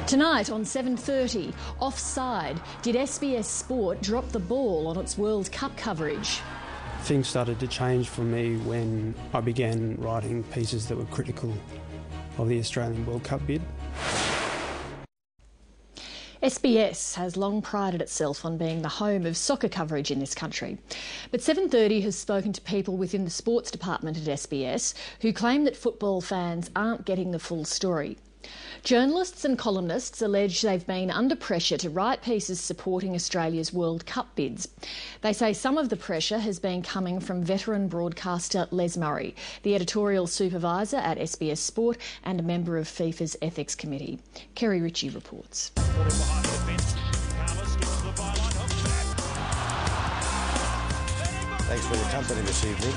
Tonight on 7:30, offside, did SBS Sport drop the ball on its World Cup coverage? Things started to change for me when I began writing pieces that were critical of the Australian World Cup bid. SBS has long prided itself on being the home of soccer coverage in this country. But 7:30 has spoken to people within the sports department at SBS who claim that football fans aren't getting the full story. Journalists and columnists allege they've been under pressure to write pieces supporting Australia's World Cup bids. They say some of the pressure has been coming from veteran broadcaster Les Murray, the editorial supervisor at SBS Sport and a member of FIFA's Ethics Committee. Kerry Ritchie reports. Thanks for your company this evening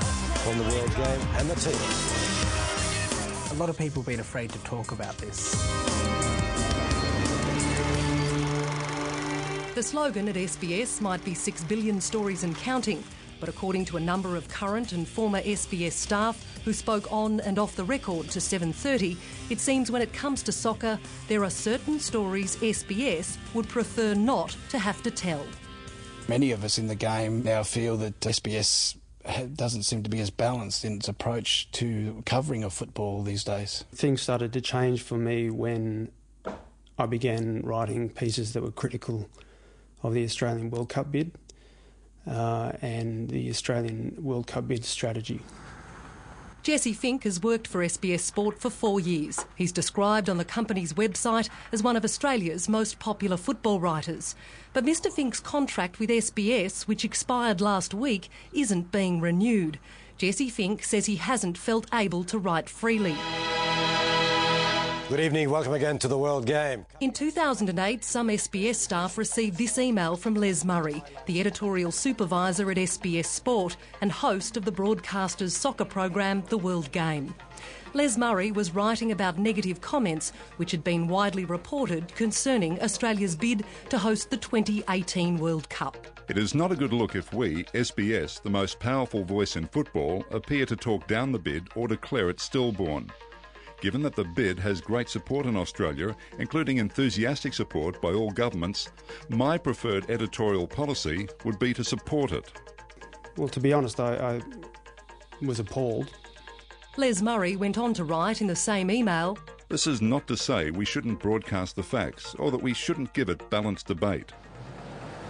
on the World Game and the team. A lot of people have been afraid to talk about this. The slogan at SBS might be 6 billion stories and counting, but according to a number of current and former SBS staff who spoke on and off the record to 7:30, it seems when it comes to soccer, there are certain stories SBS would prefer not to have to tell. Many of us in the game now feel that SBS doesn't seem to be as balanced in its approach to covering of football these days. Things started to change for me when I began writing pieces that were critical of the Australian World Cup bid and the Australian World Cup bid strategy. Jesse Fink has worked for SBS Sport for 4 years. He's described on the company's website as one of Australia's most popular football writers. But Mr Fink's contract with SBS, which expired last week, isn't being renewed. Jesse Fink says he hasn't felt able to write freely. Good evening, welcome again to the World Game. In 2008, some SBS staff received this email from Les Murray, the editorial supervisor at SBS Sport and host of the broadcaster's soccer program, The World Game. Les Murray was writing about negative comments which had been widely reported concerning Australia's bid to host the 2018 World Cup. It is not a good look if we, SBS, the most powerful voice in football, appear to talk down the bid or declare it stillborn. Given that the bid has great support in Australia, including enthusiastic support by all governments, my preferred editorial policy would be to support it. Well, to be honest, I was appalled. Les Murray went on to write in the same email, "This is not to say we shouldn't broadcast the facts or that we shouldn't give it balanced debate.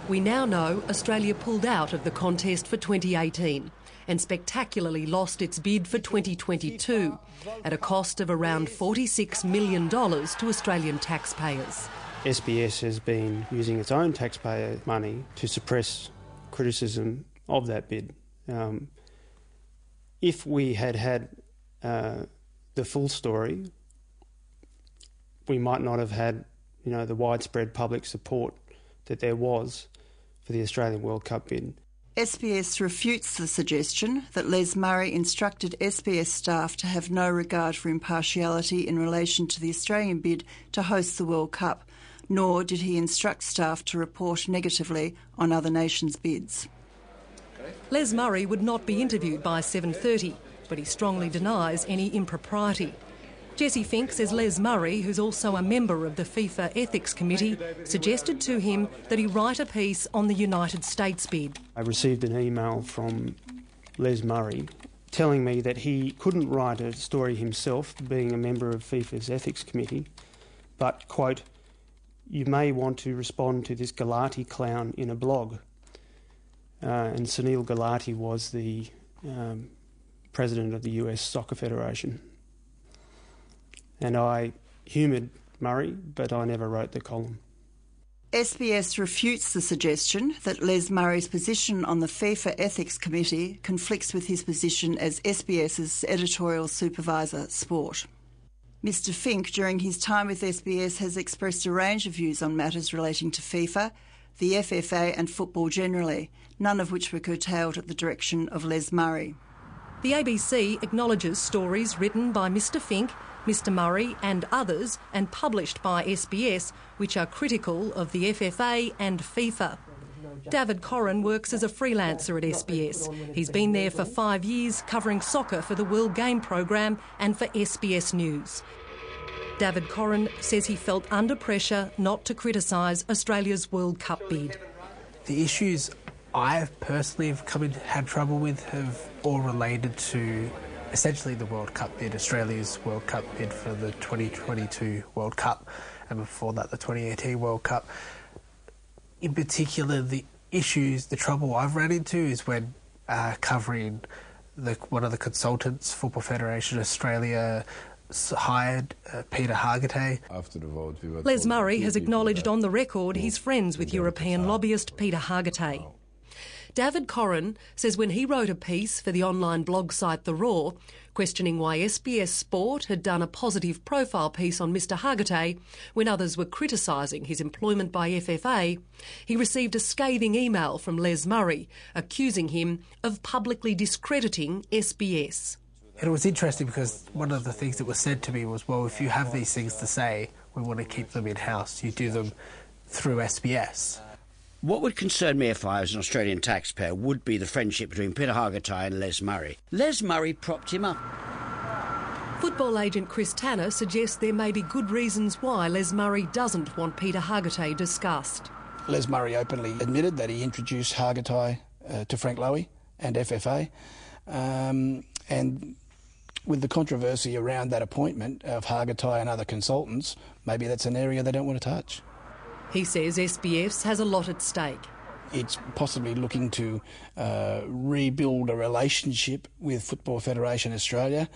We now know Australia pulled out of the contest for 2018 and spectacularly lost its bid for 2022 at a cost of around $46 million to Australian taxpayers. SBS has been using its own taxpayer money to suppress criticism of that bid. If we had had the full story, we might not have had, the widespread public support that there was for the Australian World Cup bid. SBS refutes the suggestion that Les Murray instructed SBS staff to have no regard for impartiality in relation to the Australian bid to host the World Cup, nor did he instruct staff to report negatively on other nations' bids. Les Murray would not be interviewed by 7:30, but he strongly denies any impropriety. Jesse Fink says Les Murray, who's also a member of the FIFA Ethics Committee, suggested to him that he write a piece on the United States bid. I received an email from Les Murray telling me that he couldn't write a story himself, being a member of FIFA's Ethics Committee, but, quote, "You may want to respond to this Galati clown in a blog." And Sunil Galati was the president of the US Soccer Federation. And I humoured Murray, but I never wrote the column. SBS refutes the suggestion that Les Murray's position on the FIFA Ethics Committee conflicts with his position as SBS's editorial supervisor, Sport. Mr Fink, during his time with SBS, has expressed a range of views on matters relating to FIFA, the FFA and football generally, none of which were curtailed at the direction of Les Murray. The ABC acknowledges stories written by Mr Fink, Mr Murray and others and published by SBS which are critical of the FFA and FIFA. David Corrin works as a freelancer at SBS. He's been there for 5 years covering soccer for the World Game program and for SBS News. David Corrin says he felt under pressure not to criticise Australia's World Cup bid. The issues I personally have had trouble with have all related to essentially the World Cup bid, Australia's World Cup bid for the 2022 World Cup, and before that the 2018 World Cup. In particular, the trouble I've run into is when covering one of the consultants, Football Federation Australia, hired Peter Hargitay. After the vote, Les Murray has acknowledged on the record he's friends with European lobbyist Peter Hargitay. David Corrin says when he wrote a piece for the online blog site The Raw, questioning why SBS Sport had done a positive profile piece on Mr Hargitay when others were criticising his employment by FFA, he received a scathing email from Les Murray accusing him of publicly discrediting SBS. And it was interesting because one of the things that was said to me was, well, if you have these things to say, we want to keep them in-house. You do them through SBS. What would concern me if I was an Australian taxpayer would be the friendship between Peter Hargitay and Les Murray. Les Murray propped him up. Football agent Chris Tanner suggests there may be good reasons why Les Murray doesn't want Peter Hargitay discussed. Les Murray openly admitted that he introduced Hargitay to Frank Lowy and FFA, and with the controversy around that appointment of Hargitay and other consultants, maybe that's an area they don't want to touch. He says SBS has a lot at stake. It's possibly looking to rebuild a relationship with Football Federation Australia,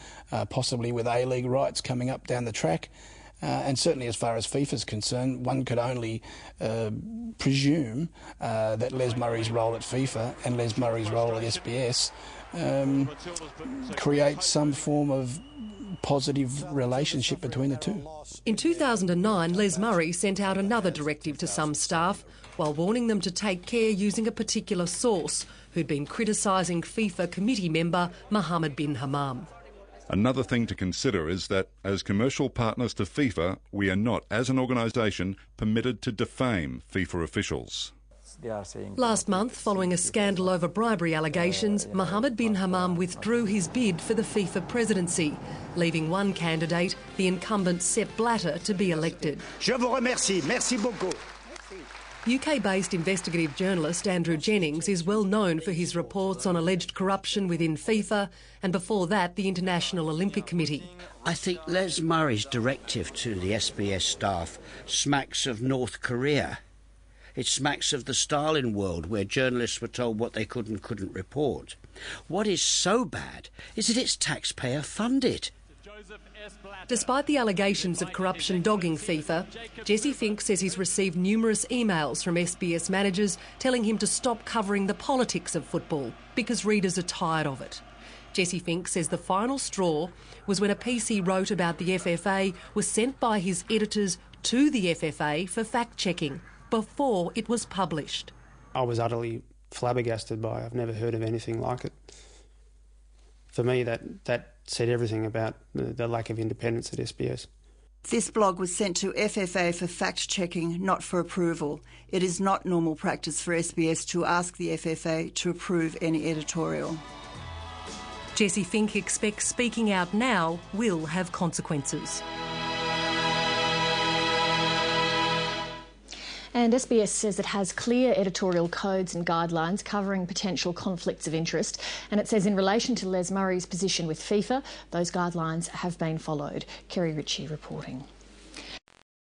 possibly with A-League rights coming up down the track. And certainly as far as FIFA's concerned, one could only presume that Les Murray's role at FIFA and Les Murray's role at SBS create some form of positive relationship between the two. In 2009, Les Murray sent out another directive to some staff while warning them to take care using a particular source who'd been criticising FIFA committee member Mohammed bin Hammam. Another thing to consider is that, as commercial partners to FIFA, we are not, as an organisation, permitted to defame FIFA officials. Last month, following a scandal over bribery allegations, Mohammed bin Hammam withdrew his bid for the FIFA presidency, leaving one candidate, the incumbent Sepp Blatter, to be elected. Je vous remercie. Merci beaucoup. UK-based investigative journalist Andrew Jennings is well known for his reports on alleged corruption within FIFA and before that the International Olympic Committee. I think Les Murray's directive to the SBS staff smacks of North Korea. It smacks of the Stalin world where journalists were told what they could and couldn't report. What is so bad is that it's taxpayer funded. Despite the allegations of corruption dogging FIFA, Jesse Fink says he's received numerous emails from SBS managers telling him to stop covering the politics of football because readers are tired of it. Jesse Fink says the final straw was when a piece he wrote about the FFA was sent by his editors to the FFA for fact-checking before it was published. I was utterly flabbergasted by it. I've never heard of anything like it. For me, that said everything about the lack of independence at SBS. This blog was sent to FFA for fact-checking, not for approval. It is not normal practice for SBS to ask the FFA to approve any editorial. Jesse Fink expects speaking out now will have consequences. And SBS says it has clear editorial codes and guidelines covering potential conflicts of interest. And it says in relation to Les Murray's position with FIFA, those guidelines have been followed. Kerry Ritchie reporting.